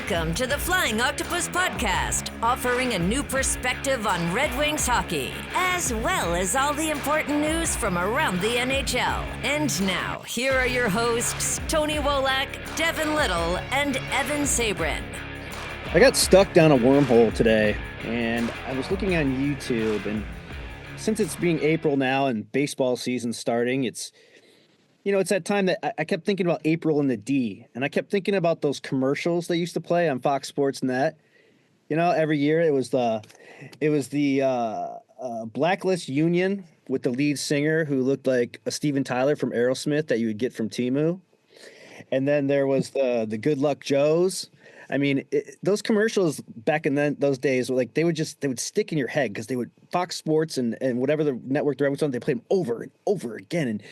Welcome to the Flying Octopus podcast, offering a new perspective on Red Wings hockey, as well as all the important news from around the NHL. And now, here are your hosts, Tony Wolak, Devin Little, and Evan Sabrin. I got stuck down a wormhole today, and I was looking on YouTube, and since it's being April now and baseball season starting, it's that time that I kept thinking about April and the D, and I kept thinking about those commercials they used to play on Fox Sports Net. Every year it was the Blacklist Union with the lead singer who looked like a Steven Tyler from Aerosmith that you would get from Temu. And then there was the Good Luck Joes. I mean, those commercials back in those days were like they would stick in your head because they would Fox Sports and whatever the network there was on, they played them over and over again, and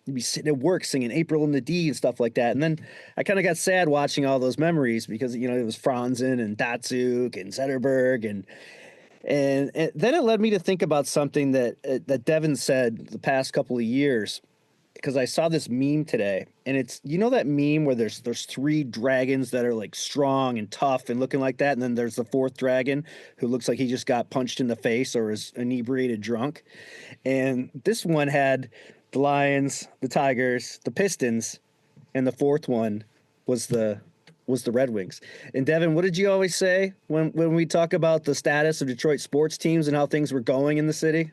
you'd be sitting at work singing April and the D and stuff like that. And then I kind of got sad watching all those memories because it was Franzen and Datsuk and Zetterberg and then it led me to think about something that Devin said the past couple of years. Because I saw this meme today, and it's that meme where there's three dragons that are like strong and tough and looking like that, and then there's the fourth dragon who looks like he just got punched in the face or is inebriated drunk. And this one had the Lions, the Tigers, the Pistons, and the fourth one was the Red Wings. And Devin, what did you always say when we talk about the status of Detroit sports teams and how things were going in the city?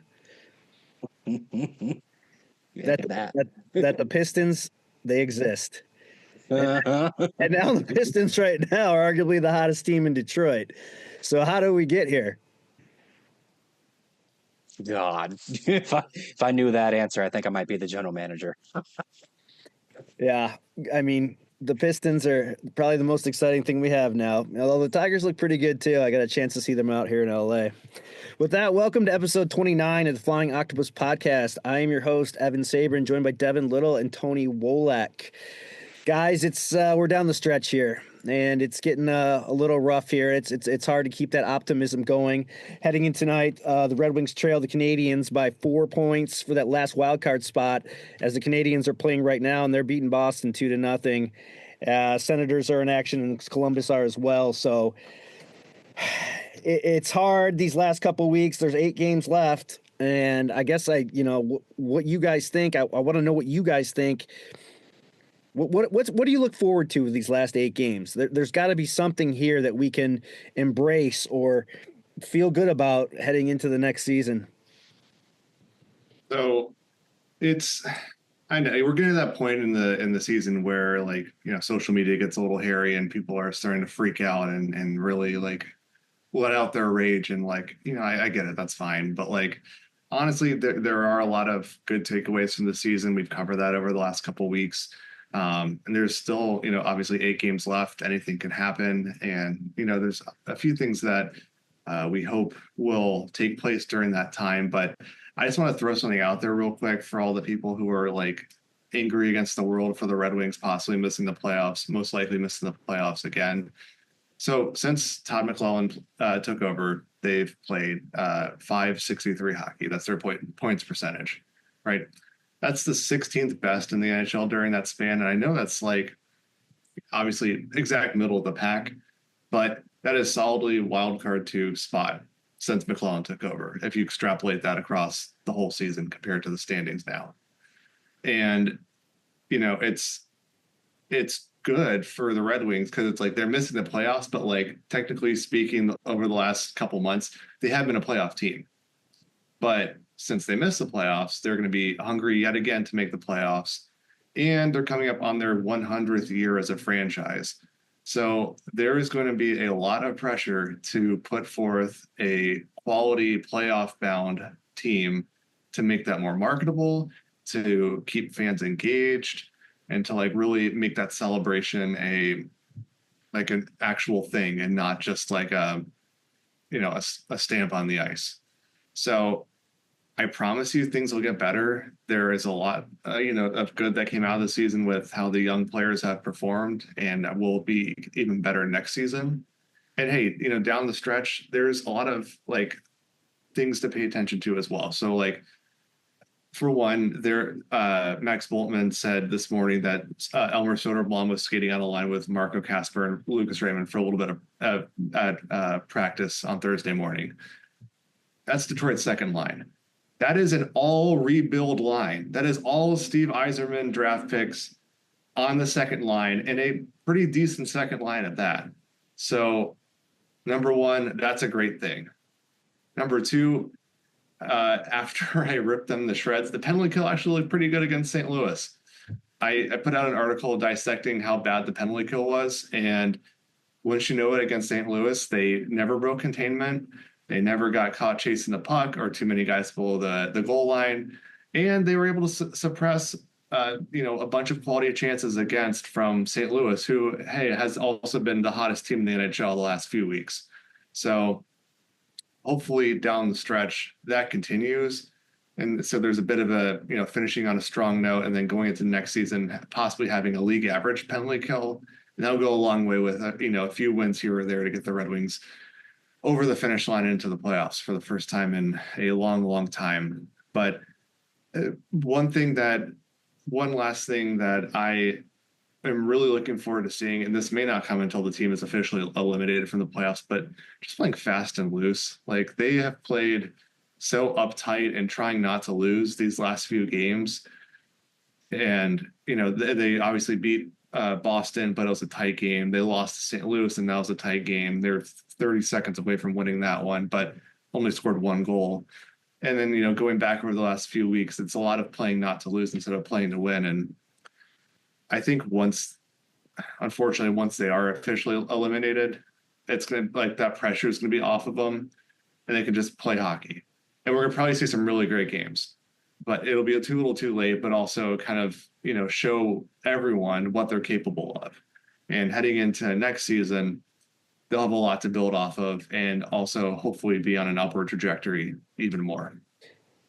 That the Pistons, they exist. And now the Pistons right now are arguably the hottest team in Detroit. So how do we get here? God, if I knew that answer, I think I might be the general manager. Yeah, I mean, the Pistons are probably the most exciting thing we have now. Although the Tigers look pretty good too. I got a chance to see them out here in LA. With that, welcome to episode 29 of the Flying Octopus podcast. I am your host, Evan Sabrin, joined by Devin Little and Tony Wolak. Guys, it's we're down the stretch here, and it's getting a little rough here. It's hard to keep that optimism going. Heading in tonight, the Red Wings trail the Canadiens by 4 points for that last wild card spot, as the Canadiens are playing right now, and they're beating Boston 2-0. Senators are in action, and Columbus are as well. So it's hard these last couple of weeks. There's 8 games left, and I guess what you guys think. I want to know what you guys think. What do you look forward to with these last 8 games? There's got to be something here that we can embrace or feel good about heading into the next season. So I know we're getting to that point in the season where social media gets a little hairy and people are starting to freak out and really let out their rage and I get it, that's fine, but honestly there are a lot of good takeaways from the season. We've covered that over the last couple of weeks. And there's still, obviously 8 games left. Anything can happen. And, there's a few things that we hope will take place during that time. But I just want to throw something out there real quick for all the people who are angry against the world for the Red Wings possibly missing the playoffs, most likely missing the playoffs again. So since Todd McLellan took over, they've played .563 hockey. That's their points percentage, right? That's the 16th best in the NHL during that span. And I know that's obviously exact middle of the pack, but that is solidly wild card 2 spot since McClellan took over, if you extrapolate that across the whole season compared to the standings now. And, it's good for the Red Wings because it's they're missing the playoffs, but technically speaking, over the last couple months, they have been a playoff team. But since they missed the playoffs, they're going to be hungry yet again to make the playoffs. And they're coming up on their 100th year as a franchise. So there is going to be a lot of pressure to put forth a quality playoff-bound team to make that more marketable, to keep fans engaged, and to really make that celebration an actual thing and not just a stamp on the ice. So I promise you things will get better. There is a lot, of good that came out of the season with how the young players have performed, and that will be even better next season. And hey, down the stretch, there's a lot of things to pay attention to as well. So For one, Max Boltman said this morning that Elmer Soderblom was skating on the line with Marco Casper and Lucas Raymond for a little bit of practice on Thursday morning. That's Detroit's second line. That is an all rebuild line. That is all Steve Yzerman draft picks on the second line, and a pretty decent second line at that. So, number one, that's a great thing. Number two, after I ripped them to shreds, the penalty kill actually looked pretty good against St. Louis. I put out an article dissecting how bad the penalty kill was, and once you know it, against St. Louis, they never broke containment. They never got caught chasing the puck or too many guys below the goal line, and they were able to suppress a bunch of quality chances against from St. Louis, who, hey, has also been the hottest team in the NHL the last few weeks. So hopefully down the stretch that continues. And so there's a bit of a, finishing on a strong note and then going into the next season, possibly having a league average penalty kill. And that'll go a long way with, a few wins here or there to get the Red Wings over the finish line into the playoffs for the first time in a long, long time. But one last thing that I am really looking forward to seeing, and this may not come until the team is officially eliminated from the playoffs, but just playing fast and loose. Like, they have played so uptight and trying not to lose these last few games. And, they obviously beat Boston, but it was a tight game. They lost to St. Louis, and that was a tight game. They're 30 seconds away from winning that one, but only scored one goal. And then, going back over the last few weeks, it's a lot of playing not to lose instead of playing to win. And I think unfortunately, once they are officially eliminated, it's going to, that pressure is going to be off of them, and they can just play hockey. And we're going to probably see some really great games, but it'll be too little too late, but also kind of, show everyone what they're capable of. And heading into next season, they'll have a lot to build off of, and also hopefully be on an upward trajectory even more.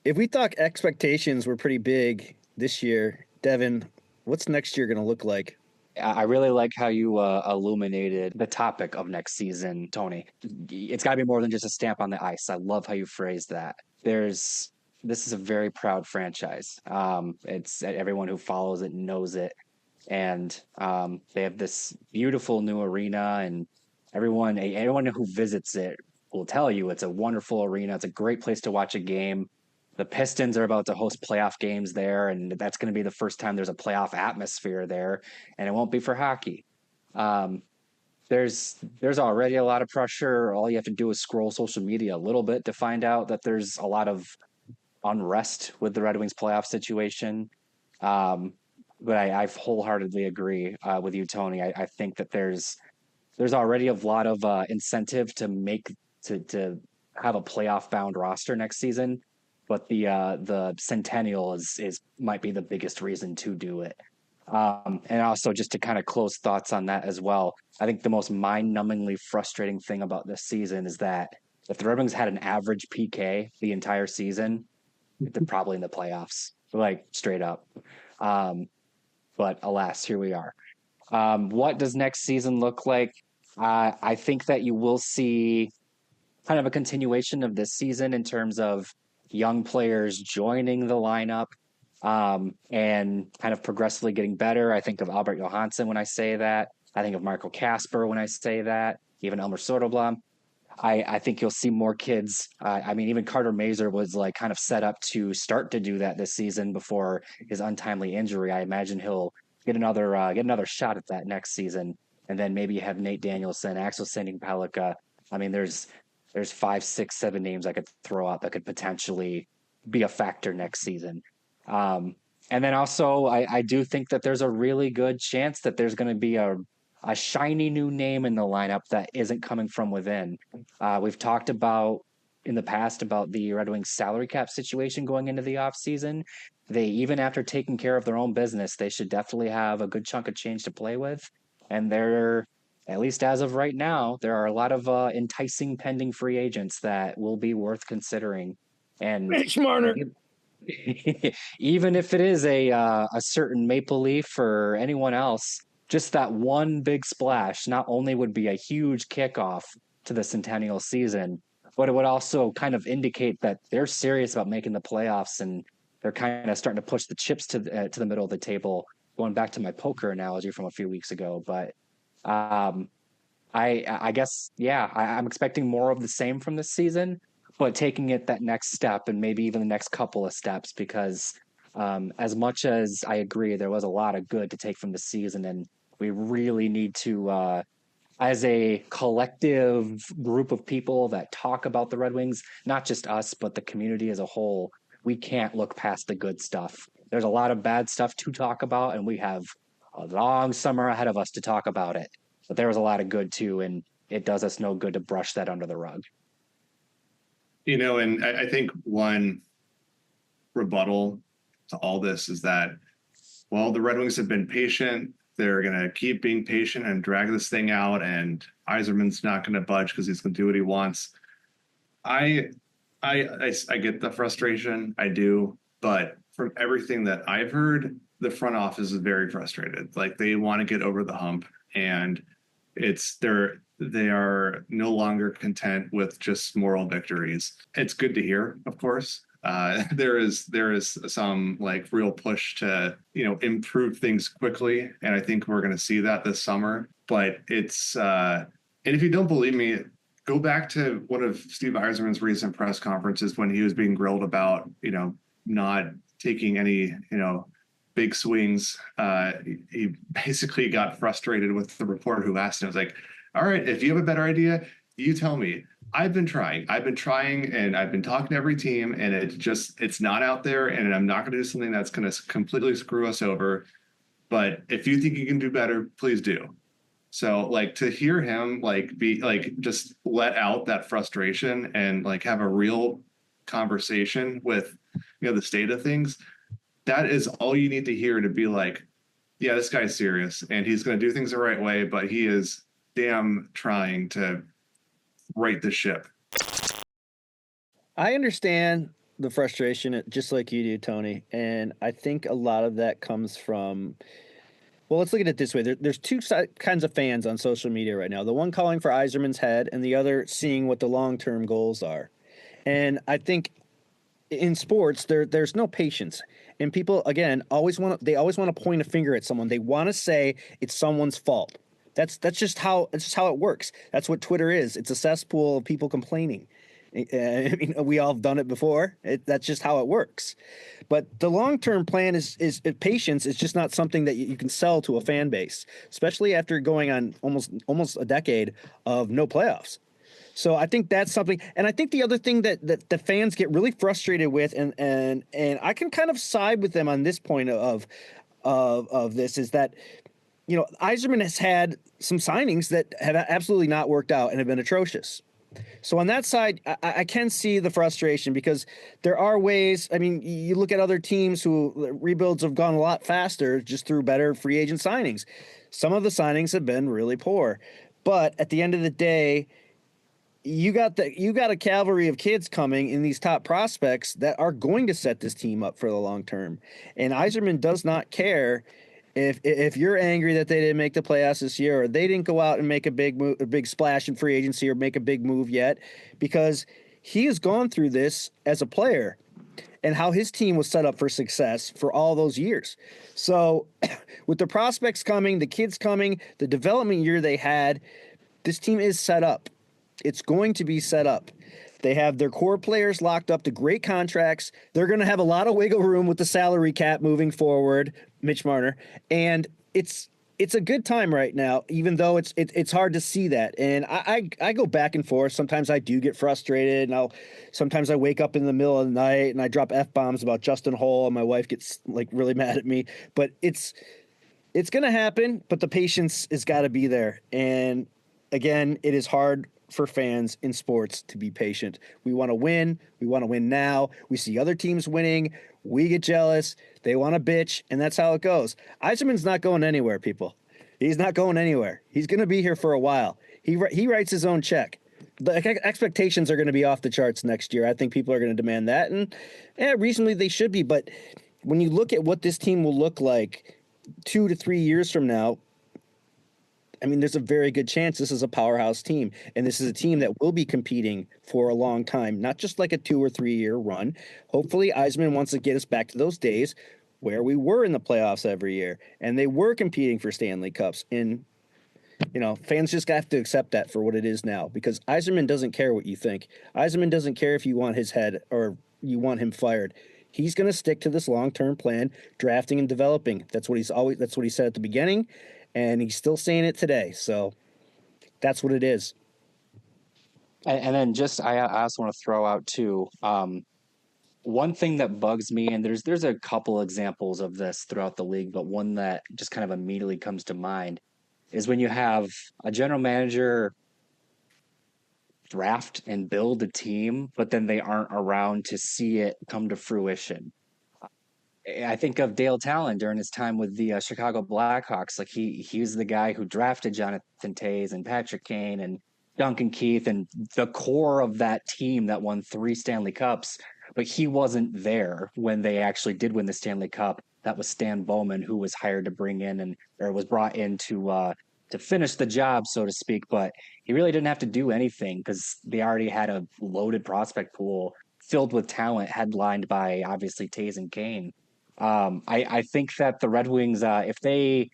If we thought expectations were pretty big this year, Devin, what's next year going to look like? I really like how you illuminated the topic of next season, Tony. It's got to be more than just a stamp on the ice. I love how you phrased that. This is a very proud franchise. It's everyone who follows it knows it, and they have this beautiful new arena, and everyone who visits it will tell you it's a wonderful arena. It's a great place to watch a game. The Pistons are about to host playoff games there, and that's going to be the first time there's a playoff atmosphere there, and it won't be for hockey. There's already a lot of pressure. All you have to do is scroll social media a little bit to find out that there's a lot of unrest with the Red Wings playoff situation. But I wholeheartedly agree with you, Tony. I think that there's already a lot of incentive to have a playoff bound roster next season. But the Centennial might be the biggest reason to do it. And also, just to kind of close thoughts on that as well, I think the most mind-numbingly frustrating thing about this season is that if the Red Wings had an average PK the entire season, they're probably in the playoffs, like straight up. But alas, here we are. What does next season look like? I think that you will see kind of a continuation of this season in terms of young players joining the lineup and kind of progressively getting better. I think of Albert Johansson when I say that. I think of Marco Casper when I say that, even Elmer Soderblom. I think you'll see more kids. Even Carter Mazur was like kind of set up to start to do that this season before his untimely injury. I imagine he'll get another shot at that next season. And then maybe you have Nate Danielson, Axel Sandin-Pellikka. There's 5, 6, 7 names I could throw up that could potentially be a factor next season. And then also, I do think that there's a really good chance that there's going to be a shiny new name in the lineup that isn't coming from within. We've talked about in the past about the Red Wings salary cap situation going into the offseason. They, even after taking care of their own business, they should definitely have a good chunk of change to play with. And they're, at least as of right now, there are a lot of enticing pending free agents that will be worth considering. And even if it is a certain Maple Leaf or anyone else, just that one big splash not only would be a huge kickoff to the Centennial season, but it would also kind of indicate that they're serious about making the playoffs and they're kind of starting to push the chips to the middle of the table, going back to my poker analogy from a few weeks ago. But I guess, yeah, I'm expecting more of the same from this season, but taking it that next step and maybe even the next couple of steps, because as much as I agree there was a lot of good to take from the season, and we really need to, as a collective group of people that talk about the Red Wings, not just us, but the community as a whole, we can't look past the good stuff. There's a lot of bad stuff to talk about, and we have a long summer ahead of us to talk about it. But there was a lot of good too, and it does us no good to brush that under the rug. And I think one rebuttal to all this is that, well, the Red Wings have been patient. They're going to keep being patient and drag this thing out, and Yzerman's not going to budge because he's going to do what he wants. I get the frustration. I do. But from everything that I've heard, the front office is very frustrated. Like, they want to get over the hump, and they are no longer content with just moral victories. It's good to hear, of course. There is some like real push to improve things quickly, and I think we're going to see that this summer. But it's and if you don't believe me, go back to one of Steve Yzerman's recent press conferences when he was being grilled about not taking any big swings. He basically got frustrated with the reporter who asked him. It was like, all right, if you have a better idea, you tell me. I've been trying, and I've been talking to every team, and it's not out there, and I'm not going to do something that's going to completely screw us over. But if you think you can do better, please do. So like, to hear him be just let out that frustration and have a real conversation with the state of things, that is all you need to hear to be like, yeah, this guy's serious and he's going to do things the right way, but he is damn trying to right the ship. I understand the frustration just like you do, Tony. And I think a lot of that comes from, well, let's look at it this way. There's two kinds of fans on social media right now. The one calling for Yzerman's head and the other seeing what the long-term goals are. And I think in sports, there's no patience. And people, again, always want to point a finger at someone. They want to say it's someone's fault. That's just how it works. That's what Twitter is. It's a cesspool of people complaining. I mean, we all have done it before. That's just how it works. But the long-term plan is patience is just not something that you can sell to a fan base, especially after going on almost a decade of no playoffs. So I think that's something. And I think the other thing that the fans get really frustrated with, and I can kind of side with them on this point of this, is that, Yzerman has had some signings that have absolutely not worked out and have been atrocious. So on that side, I can see the frustration because there are ways. I mean, you look at other teams who rebuilds have gone a lot faster just through better free agent signings. Some of the signings have been really poor, but at the end of the day, you got a cavalry of kids coming in these top prospects that are going to set this team up for the long term. And Yzerman does not care if you're angry that they didn't make the playoffs this year, or they didn't go out and make a big splash in free agency or make a big move yet, because he has gone through this as a player and how his team was set up for success for all those years. So with the prospects coming, the kids coming, the development year they had, this team is set up. It's going to be set up. They have their core players locked up to great contracts. They're going to have a lot of wiggle room with the salary cap moving forward, Mitch Marner. And it's a good time right now, even though it's hard to see that. And I go back and forth. Sometimes I do get frustrated, and sometimes I wake up in the middle of the night and I drop F-bombs about Justin Holl, and my wife gets really mad at me. But it's going to happen, but the patience has got to be there. And again, it is hard for fans in sports to be patient. We want to win. We want to win now. We see other teams winning. We get jealous. They want to bitch, and that's how it goes. Yzerman's not going anywhere, people. He's not going anywhere. He's going to be here for a while. He writes his own check. The expectations are going to be off the charts next year. I think people are going to demand that, and reasonably they should be. But when you look at what this team will look like 2 to 3 years from now, I mean, there's a very good chance this is a powerhouse team, and this is a team that will be competing for a long time, not just like a 2 or 3 year run. Hopefully, Eisman wants to get us back to those days where we were in the playoffs every year and they were competing for Stanley Cups. And fans just have to accept that for what it is now, because Yzerman doesn't care what you think. Yzerman doesn't care if you want his head or you want him fired. He's going to stick to this long-term plan, drafting and developing. That's what he said at the beginning, and he's still saying it today. So that's what it is. And then I also want to throw out too, one thing that bugs me, and there's a couple examples of this throughout the league, but one that just kind of immediately comes to mind is when you have a general manager draft and build a team, but then they aren't around to see it come to fruition. I think of Dale Talon during his time with the Chicago Blackhawks. Like he's the guy who drafted Jonathan Toews and Patrick Kane and Duncan Keith and the core of that team that won 3 Stanley Cups. But he wasn't there when they actually did win the Stanley Cup. That was Stan Bowman, who was hired to bring in or was brought in to finish the job, so to speak. But he really didn't have to do anything because they already had a loaded prospect pool filled with talent, headlined by obviously Toews and Kane. I think that the Red Wings, if they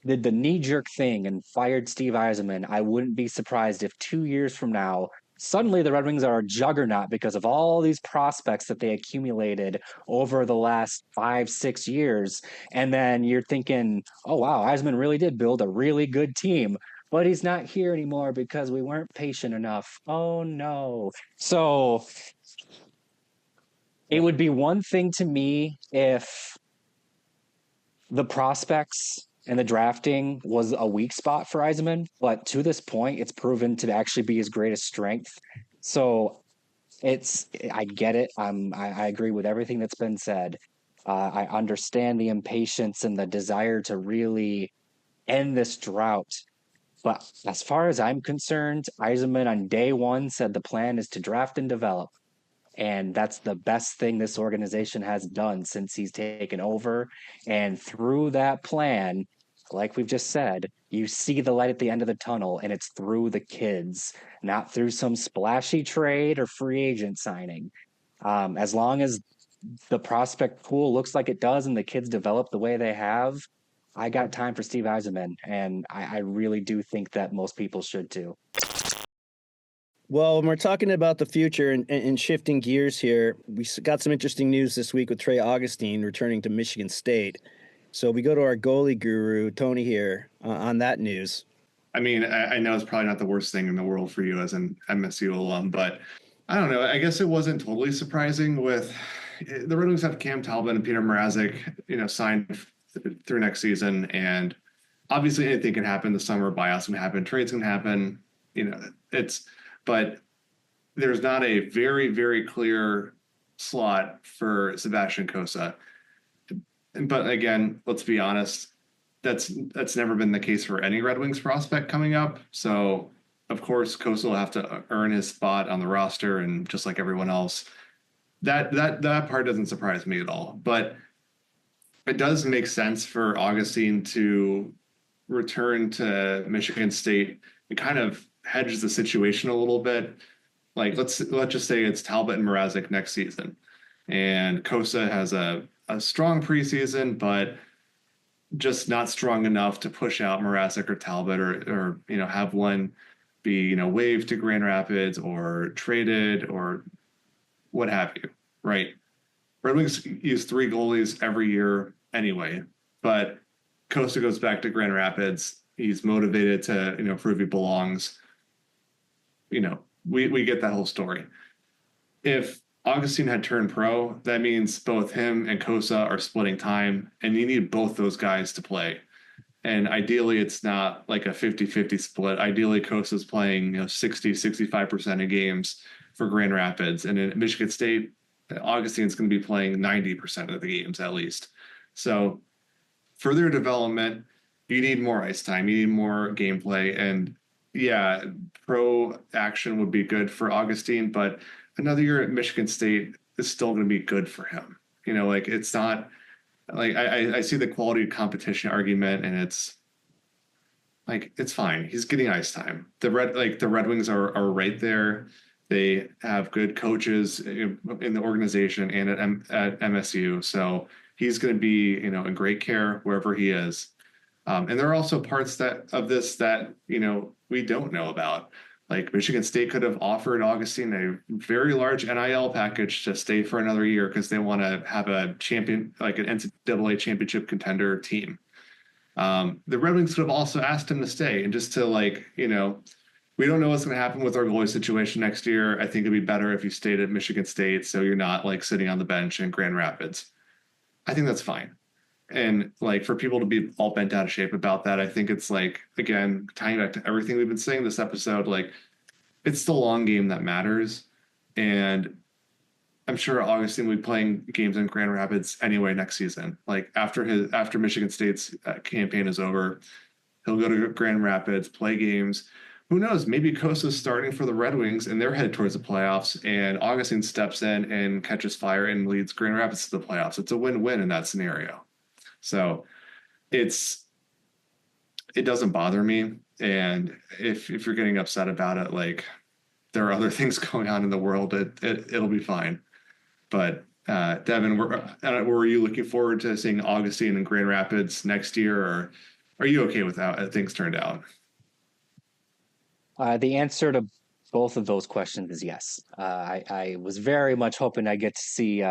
did the knee-jerk thing and fired Steve Yzerman, I wouldn't be surprised if 2 years from now, suddenly the Red Wings are a juggernaut because of all these prospects that they accumulated over the last 5-6 years. And then you're thinking, oh, wow, Yzerman really did build a really good team, but he's not here anymore because we weren't patient enough. Oh, no. So it would be one thing to me if the prospects and the drafting was a weak spot for Yzerman, but to this point, it's proven to actually be his greatest strength. So I get it. I agree with everything that's been said. I understand the impatience and the desire to really end this drought. But as far as I'm concerned, Yzerman on day one said the plan is to draft and develop. And that's the best thing this organization has done since he's taken over. And through that plan, like we've just said, you see the light at the end of the tunnel, and it's through the kids, not through some splashy trade or free agent signing. As long as the prospect pool looks like it does and the kids develop the way they have, I got time for Steve Yzerman, and I really do think that most people should too. Well, when we're talking about the future and shifting gears here, we got some interesting news this week with Trey Augustine returning to Michigan State. So we go to our goalie guru, Tony, here on that news. I mean, I know it's probably not the worst thing in the world for you as an MSU alum, but I don't know. I guess it wasn't totally surprising with the Red Wings have Cam Talbot and Peter Mrazek, signed through next season. And obviously anything can happen. The summer buyouts can happen. Trades can happen. But there's not a very, very clear slot for Sebastian Cossa. But again, let's be honest, that's never been the case for any Red Wings prospect coming up. So, of course, Cossa will have to earn his spot on the roster, and just like everyone else, that part doesn't surprise me at all. But it does make sense for Augustine to return to Michigan State and kind of hedges the situation a little bit. Like let's just say it's Talbot and Mrazek next season, and Cossa has a strong preseason, but just not strong enough to push out Mrazek or Talbot, or have one be waived to Grand Rapids or traded or what have you. Right? Red Wings use 3 goalies every year anyway, but Cossa goes back to Grand Rapids. He's motivated to prove he belongs. We get that whole story. If Augustine had turned pro, that means both him and Cossa are splitting time, and you need both those guys to play. And ideally, it's not like a 50-50 split. Ideally, Kossa's playing 60-65% of games for Grand Rapids. And in Michigan State, Augustine's going to be playing 90% of the games at least. So for their development, you need more ice time. You need more gameplay. And yeah, pro action would be good for Augustine, but another year at Michigan State is still going to be good for him. It's not like I see the quality of competition argument, and like it's fine. He's getting ice time. The Red Wings are right there. They have good coaches in the organization and at MSU, so he's going to be in great care wherever he is. And there are also parts of this that we don't know about. Like Michigan State could have offered Augustine a very large NIL package to stay for another year because they want to have a champion, like an NCAA championship contender team. The Red Wings could have also asked him to stay and just to we don't know what's going to happen with our goalie situation next year. I think it'd be better if you stayed at Michigan State so you're not like sitting on the bench in Grand Rapids. I think that's fine. And like for people to be all bent out of shape about that, I think it's like, again, tying back to everything we've been saying this episode, like it's the long game that matters. And I'm sure Augustine will be playing games in Grand Rapids anyway next season. Like after Michigan State's campaign is over, he'll go to Grand Rapids, play games. Who knows? Maybe Cosa's starting for the Red Wings and they're headed towards the playoffs, and Augustine steps in and catches fire and leads Grand Rapids to the playoffs. It's a win-win in that scenario. So it doesn't bother me. And if you're getting upset about it, like there are other things going on in the world, it'll be fine. But Devin, were you looking forward to seeing Augustine in Grand Rapids next year, or are you okay with how things turned out? The answer to both of those questions is yes. I was very much hoping I get to see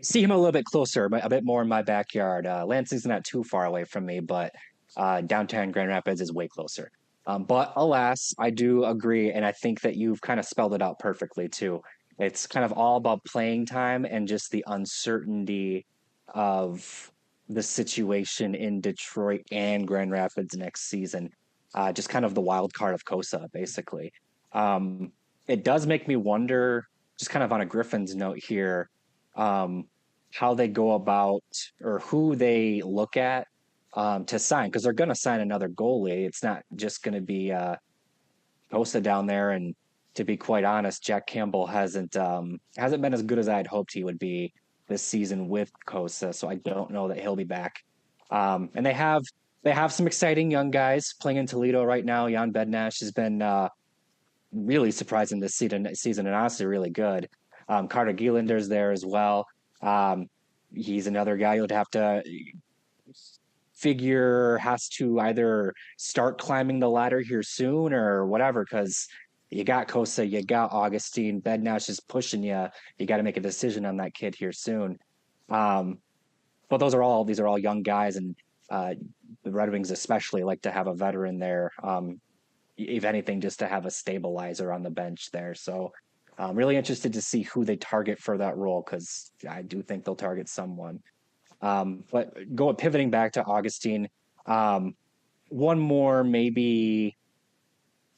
see him a little bit closer, a bit more in my backyard. Lansing's not too far away from me, but downtown Grand Rapids is way closer. But alas, I do agree, and I think that you've kind of spelled it out perfectly too. It's kind of all about playing time and just the uncertainty of the situation in Detroit and Grand Rapids next season. Just kind of the wild card of Cossa, basically. It does make me wonder, just kind of on a Griffins note here, how they go about or who they look at to sign, because they're going to sign another goalie. It's not just going to be Cossa down there. And to be quite honest, Jack Campbell hasn't been as good as I'd hoped he would be this season with Cossa. So I don't know that he'll be back. And they have some exciting young guys playing in Toledo right now. Jan Bednash has been really surprising this season and honestly really good. Carter Gielander's there as well. He's another guy you'd have to figure has to either start climbing the ladder here soon or whatever, because you got Cossa, you got Augustine, Bednash is pushing you. You got to make a decision on that kid here soon. But these are all young guys, and the Red Wings especially like to have a veteran there. If anything, just to have a stabilizer on the bench there. So I'm really interested to see who they target for that role, because I do think they'll target someone. But pivoting back to Augustine, one more maybe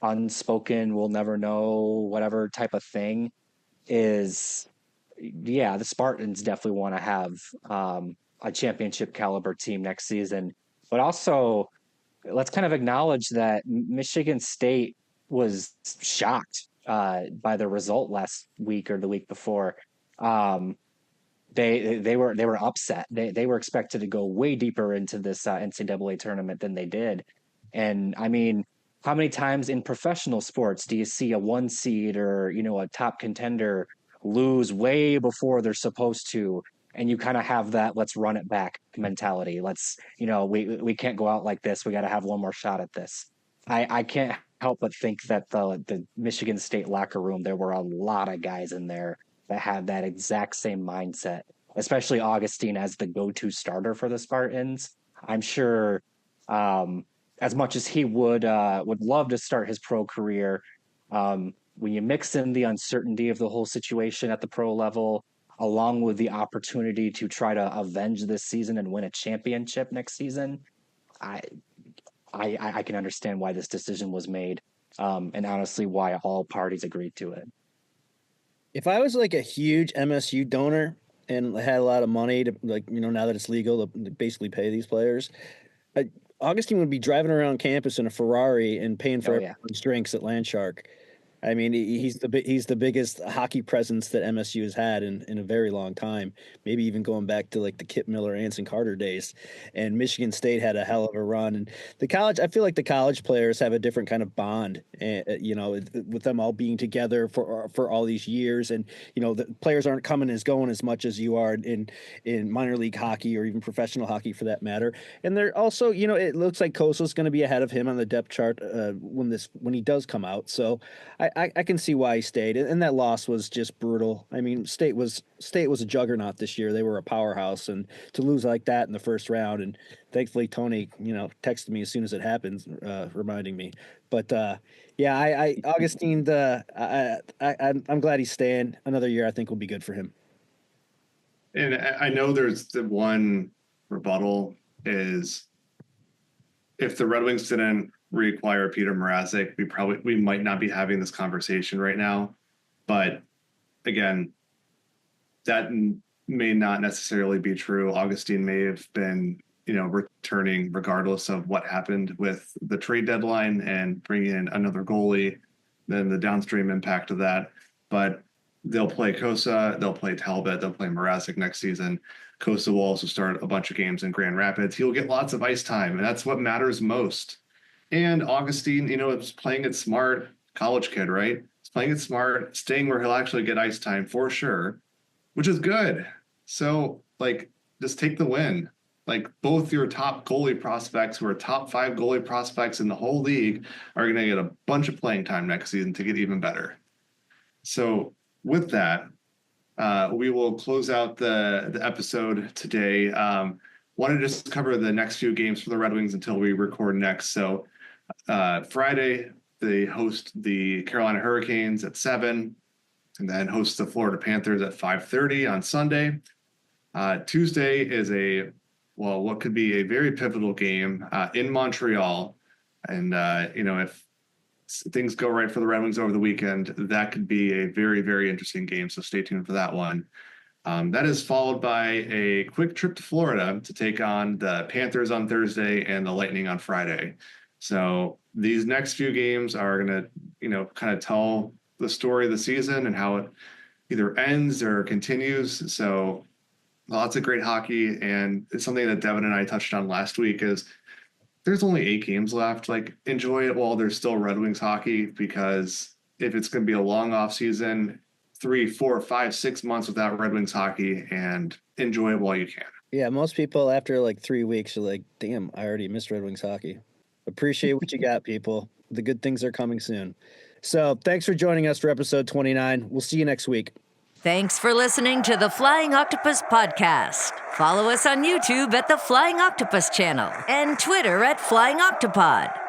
unspoken, we'll never know, whatever type of thing is, the Spartans definitely want to have a championship caliber team next season. But also, let's kind of acknowledge that Michigan State was shocked by the result last week or the week before. They were upset. They were expected to go way deeper into this NCAA tournament than they did. And I mean, how many times in professional sports do you see a 1 seed or a top contender lose way before they're supposed to? And you kind of have that let's run it back mentality. Let's we can't go out like this. We got to have one more shot at this. I can't help but think that the Michigan State locker room, there were a lot of guys in there that had that exact same mindset, especially Augustine as the go-to starter for the Spartans. I'm sure as much as he would love to start his pro career, when you mix in the uncertainty of the whole situation at the pro level, along with the opportunity to try to avenge this season and win a championship next season, I can understand why this decision was made, and honestly why all parties agreed to it. If I was like a huge MSU donor and had a lot of money to now that it's legal to basically pay these players, Augustine would be driving around campus in a Ferrari and paying for everyone's drinks at Landshark. I mean, he's the biggest hockey presence that MSU has had in a very long time. Maybe even going back to like the Kip Miller, Anson Carter days. And Michigan State had a hell of a run. And I feel like the college players have a different kind of bond, with them all being together for all these years. And the players aren't coming as going as much as you are in minor league hockey or even professional hockey for that matter. And they're also, it looks like Koso's going to be ahead of him on the depth chart when he does come out. So I can see why he stayed, and that loss was just brutal. I mean, State was a juggernaut this year. They were a powerhouse, and to lose like that in the first round, and thankfully Tony, texted me as soon as it happened, reminding me. But yeah, Augustine, I'm glad he's staying. Another year, I think will be good for him. And I know there's the one rebuttal is if the Red Wings didn't reacquire Peter Mrazek, we might not be having this conversation right now. But again, that may not necessarily be true. Augustine may have been, returning regardless of what happened with the trade deadline and bringing in another goalie, then the downstream impact of that. But they'll play Kosa, they'll play Talbot, they'll play Mrazek next season. Kosa will also start a bunch of games in Grand Rapids. He'll get lots of ice time, and that's what matters most. And Augustine, is playing it smart, college kid, right? He's playing it smart, staying where he'll actually get ice time for sure, which is good. So, just take the win. Both your top goalie prospects, who are top 5 goalie prospects in the whole league, are going to get a bunch of playing time next season to get even better. So, with that, we will close out the episode today. Want to just cover the next few games for the Red Wings until we record next. So Friday, they host the Carolina Hurricanes at 7, and then host the Florida Panthers at 5:30 on Sunday. Tuesday is what could be a very pivotal game in Montreal. And, if things go right for the Red Wings over the weekend, that could be a very, very interesting game. So stay tuned for that one. That is followed by a quick trip to Florida to take on the Panthers on Thursday and the Lightning on Friday. So these next few games are going to, kind of tell the story of the season and how it either ends or continues. So lots of great hockey. And it's something that Devin and I touched on last week is there's only 8 games left. Enjoy it while there's still Red Wings hockey, because if it's going to be a long off season, 3, 4, 5, 6 months without Red Wings hockey, and enjoy it while you can. Yeah, most people after 3 weeks are like, damn, I already missed Red Wings hockey. Appreciate what you got, people. The good things are coming soon. So thanks for joining us for episode 29. We'll see you next week. Thanks for listening to the Flying Octopus podcast. Follow us on YouTube at the Flying Octopus channel and Twitter at Flying Octopod.